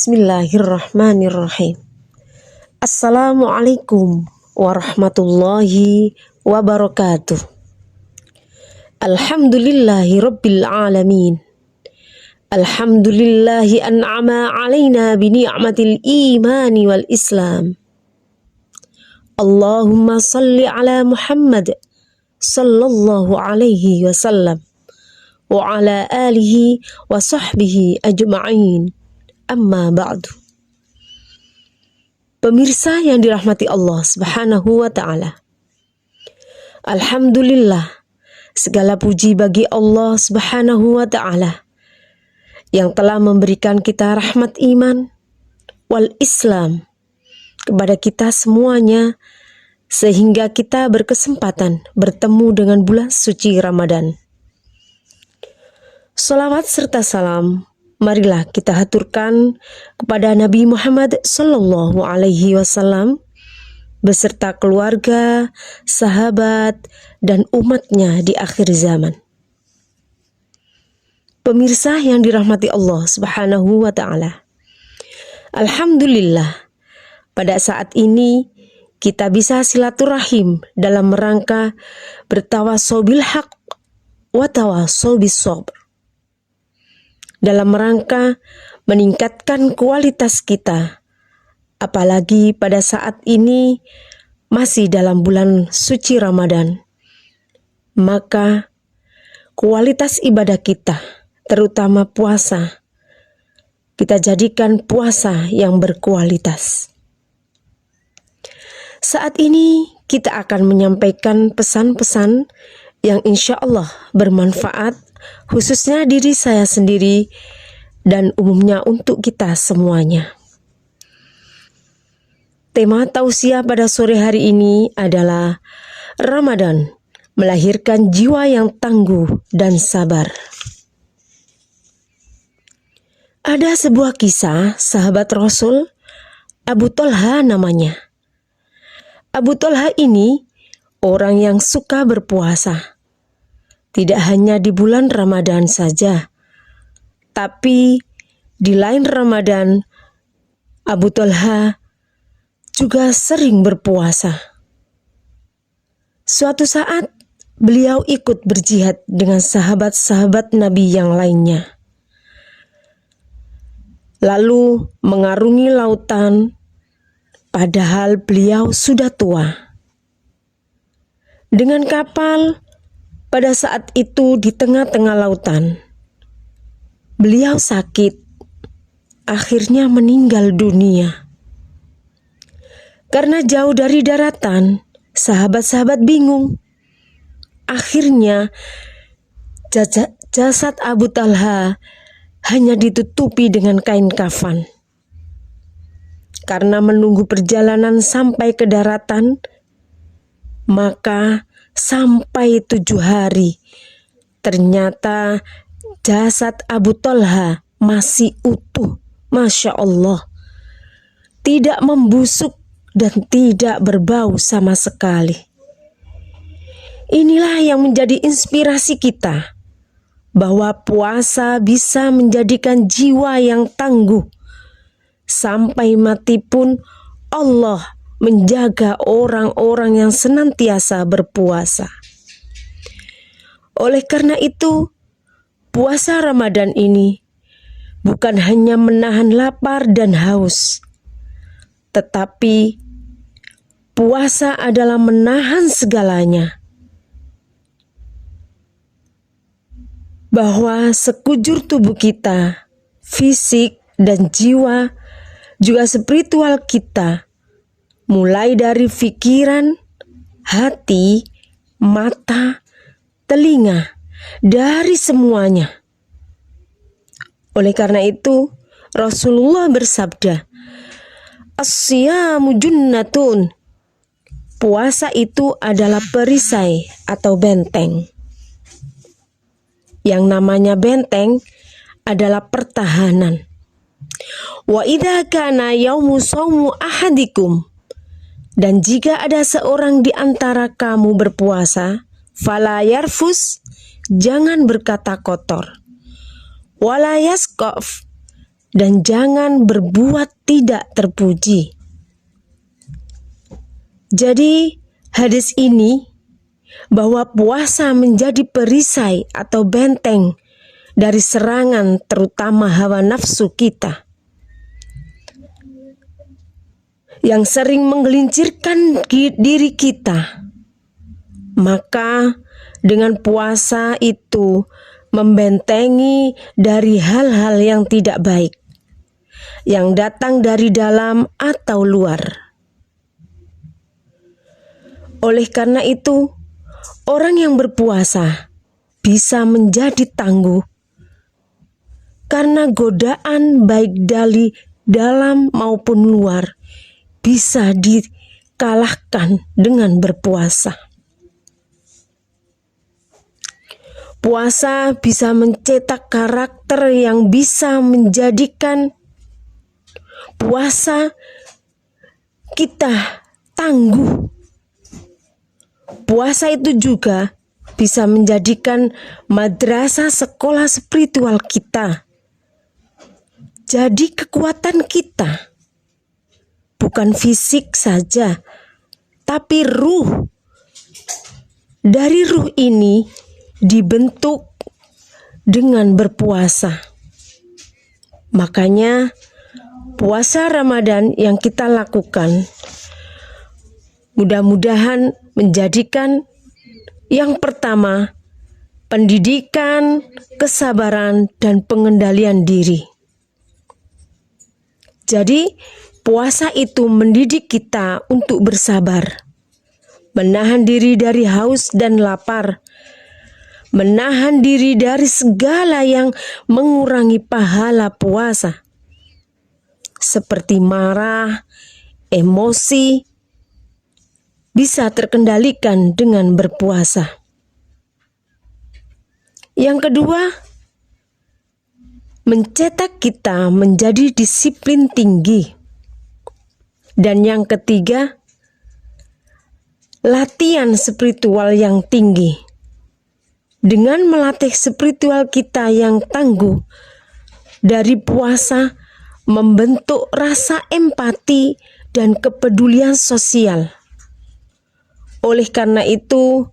Bismillahirrahmanirrahim. Assalamualaikum warahmatullahi wabarakatuh. Alhamdulillahi rabbil alamin. Alhamdulillahi an'ama alaina bini'matil imani wal islam. Allahumma salli ala Muhammad sallallahu alaihi wasallam wa ala alihi wa sahbihi ajma'in. Amma ba'du. Pemirsa yang dirahmati Allah Subhanahu wa ta'ala, alhamdulillah, segala puji bagi Allah Subhanahu wa ta'ala yang telah memberikan kita rahmat iman wal Islam kepada kita semuanya, sehingga kita berkesempatan bertemu dengan bulan suci Ramadan. Salawat serta salam marilah kita haturkan kepada Nabi Muhammad sallallahu alaihi wasallam beserta keluarga, sahabat, dan umatnya di akhir zaman. Pemirsa yang dirahmati Allah Subhanahu wa ta'ala, alhamdulillah, pada saat ini kita bisa silaturahim dalam rangka bertawasau bil haq wa tawasau bis sabr, dalam rangka meningkatkan kualitas kita, apalagi pada saat ini masih dalam bulan suci Ramadan. Maka kualitas ibadah kita, terutama puasa, kita jadikan puasa yang berkualitas. Saat ini kita akan menyampaikan pesan-pesan yang insya Allah bermanfaat, khususnya diri saya sendiri dan umumnya untuk kita semuanya. Tema tausiah pada sore hari ini adalah Ramadan melahirkan jiwa yang tangguh dan sabar. Ada sebuah kisah sahabat Rasul, Abu Thalha namanya. Abu Thalha ini orang yang suka berpuasa. Tidak hanya di bulan Ramadan saja, tapi di lain Ramadan, Abu Thalha juga sering berpuasa. Suatu saat, beliau ikut berjihad dengan sahabat-sahabat Nabi yang lainnya. Lalu mengarungi lautan, padahal beliau sudah tua. Dengan kapal, pada saat itu di tengah-tengah lautan, beliau sakit, akhirnya meninggal dunia. Karena jauh dari daratan, sahabat-sahabat bingung. Akhirnya jasad Abu Thalha hanya ditutupi dengan kain kafan. Karena menunggu perjalanan sampai ke daratan, maka sampai 7 hari, ternyata jasad Abu Thalha masih utuh. Masya Allah, tidak membusuk dan tidak berbau sama sekali. Inilah yang menjadi inspirasi kita, bahwa puasa bisa menjadikan jiwa yang tangguh. Sampai mati pun Allah menjaga orang-orang yang senantiasa berpuasa. Oleh karena itu, puasa Ramadan ini bukan hanya menahan lapar dan haus, tetapi puasa adalah menahan segalanya. Bahwa sekujur tubuh kita, fisik dan jiwa, juga spiritual kita, mulai dari pikiran, hati, mata, telinga, dari semuanya. Oleh karena itu, Rasulullah bersabda, "As-siyamu junnatun." Puasa itu adalah perisai atau benteng. Yang namanya benteng adalah pertahanan. Wa idza kana yaumu shaumu ahadikum, dan jika ada seorang di antara kamu berpuasa, fala yarfus, jangan berkata kotor. Wala yasqaf, dan jangan berbuat tidak terpuji. Jadi hadis ini bahwa puasa menjadi perisai atau benteng dari serangan terutama hawa nafsu kita yang sering menggelincirkan diri kita. Maka dengan puasa itu membentengi dari hal-hal yang tidak baik yang datang dari dalam atau luar. Oleh karena itu, orang yang berpuasa bisa menjadi tangguh karena godaan baik dari dalam maupun luar bisa dikalahkan dengan berpuasa. Puasa bisa mencetak karakter yang bisa menjadikan puasa kita tangguh. Puasa itu juga bisa menjadikan madrasah sekolah spiritual kita. Jadi kekuatan kita bukan fisik saja, tapi ruh. Dari ruh ini dibentuk dengan berpuasa. Makanya puasa Ramadan yang kita lakukan mudah-mudahan menjadikan yang pertama pendidikan, kesabaran, dan pengendalian diri. Jadi puasa itu mendidik kita untuk bersabar, menahan diri dari haus dan lapar, menahan diri dari segala yang mengurangi pahala puasa, seperti marah, emosi, bisa terkendalikan dengan berpuasa. Yang kedua, mencetak kita menjadi disiplin tinggi. Dan yang ketiga, latihan spiritual yang tinggi. Dengan melatih spiritual kita yang tangguh, dari puasa membentuk rasa empati dan kepedulian sosial. Oleh karena itu,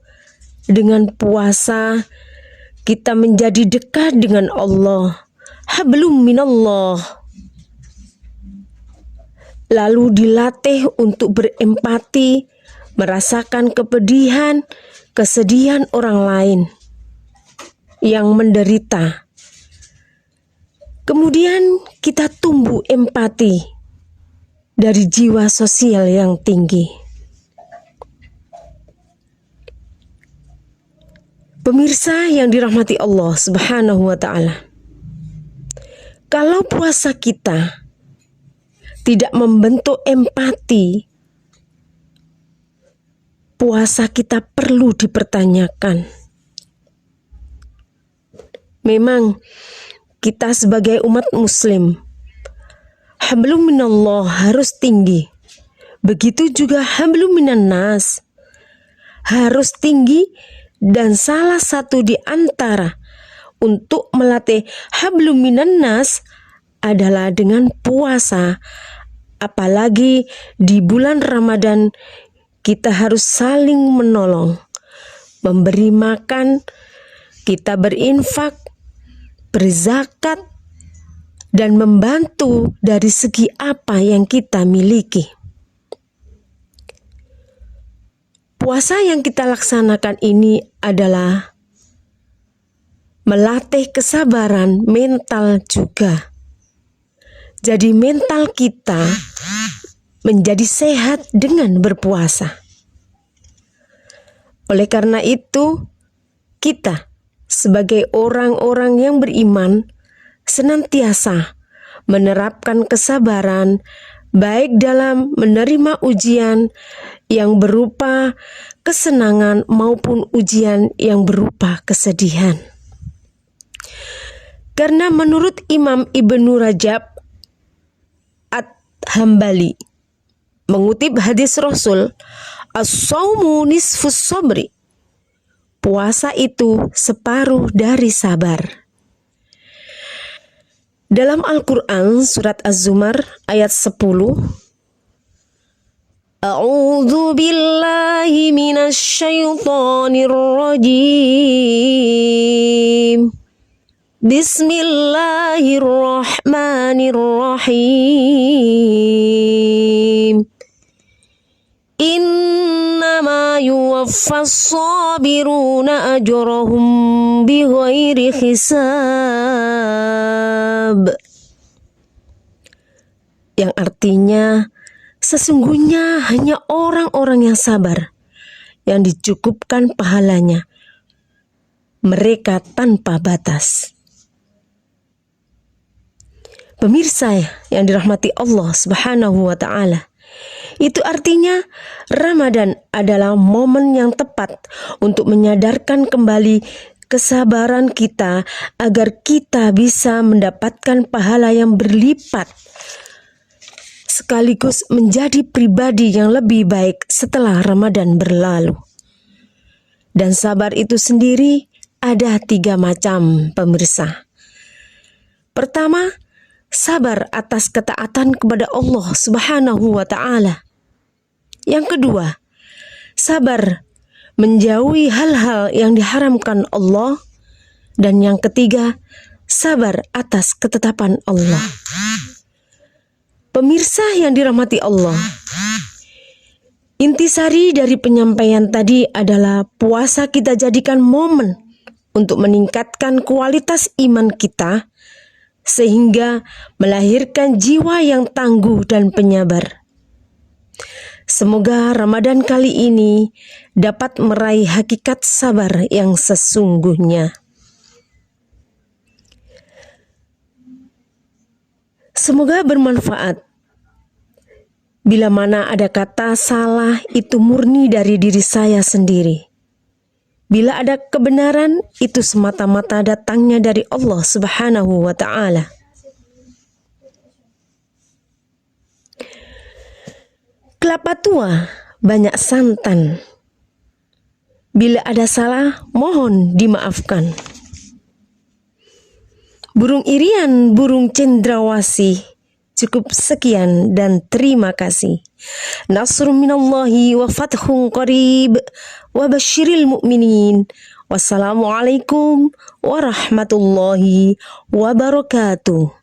dengan puasa kita menjadi dekat dengan Allah. Hablum minallah. Lalu dilatih untuk berempati, merasakan kepedihan, kesedihan orang lain yang menderita. Kemudian kita tumbuh empati dari jiwa sosial yang tinggi. Pemirsa yang dirahmati Allah Subhanahu wa Ta'ala, kalau puasa kita tidak membentuk empati, puasa kita perlu dipertanyakan. Memang kita sebagai umat muslim, hablum minallah harus tinggi. Begitu juga hablum minan nas harus tinggi, dan salah satu di antara untuk melatih hablum minan nas adalah dengan puasa. Apalagi di bulan Ramadan kita harus saling menolong, memberi makan, kita berinfak, berzakat, dan membantu dari segi apa yang kita miliki. Puasa yang kita laksanakan ini adalah melatih kesabaran mental juga. Jadi mental kita menjadi sehat dengan berpuasa. Oleh karena itu, kita sebagai orang-orang yang beriman senantiasa menerapkan kesabaran baik dalam menerima ujian yang berupa kesenangan maupun ujian yang berupa kesedihan. Karena menurut Imam Ibnu Rajab At-Hambali mengutip hadis Rasul, as-shaumu nisfus sabri, puasa itu separuh dari sabar. Dalam Al-Quran surat Az-Zumar ayat 10, A'udzu billahi minasy syaithanir rajim. Bismillahirrahmanirrahim. Innama yuwaffas sabiruna ajrahum bighairi hisab. Yang artinya, sesungguhnya hanya orang-orang yang sabar yang dicukupkan pahalanya, mereka tanpa batas. Pemirsa yang dirahmati Allah Subhanahu wa Ta'ala, itu artinya Ramadan adalah momen yang tepat untuk menyadarkan kembali kesabaran kita agar kita bisa mendapatkan pahala yang berlipat, sekaligus menjadi pribadi yang lebih baik setelah Ramadan berlalu. Dan sabar itu sendiri ada 3 macam, pemirsa. Pertama, sabar atas ketaatan kepada Allah Subhanahu wa Ta'ala. Yang kedua, sabar menjauhi hal-hal yang diharamkan Allah. Dan yang ketiga, sabar atas ketetapan Allah. Pemirsa yang dirahmati Allah, intisari dari penyampaian tadi adalah puasa kita jadikan momen untuk meningkatkan kualitas iman kita, sehingga melahirkan jiwa yang tangguh dan penyabar. Semoga Ramadan kali ini dapat meraih hakikat sabar yang sesungguhnya. Semoga bermanfaat. Bila mana ada kata salah, itu murni dari diri saya sendiri. Bila ada kebenaran, itu semata-mata datangnya dari Allah Subhanahu wa Ta'ala. Kelapa tua banyak santan. Bila ada salah, mohon dimaafkan. Burung irian, burung cendrawasih. Cukup sekian dan terima kasih. Nasrun minallahi wa fathun qarib wa basyiril mu'minin. Wassalamualaikum warahmatullahi wabarakatuh.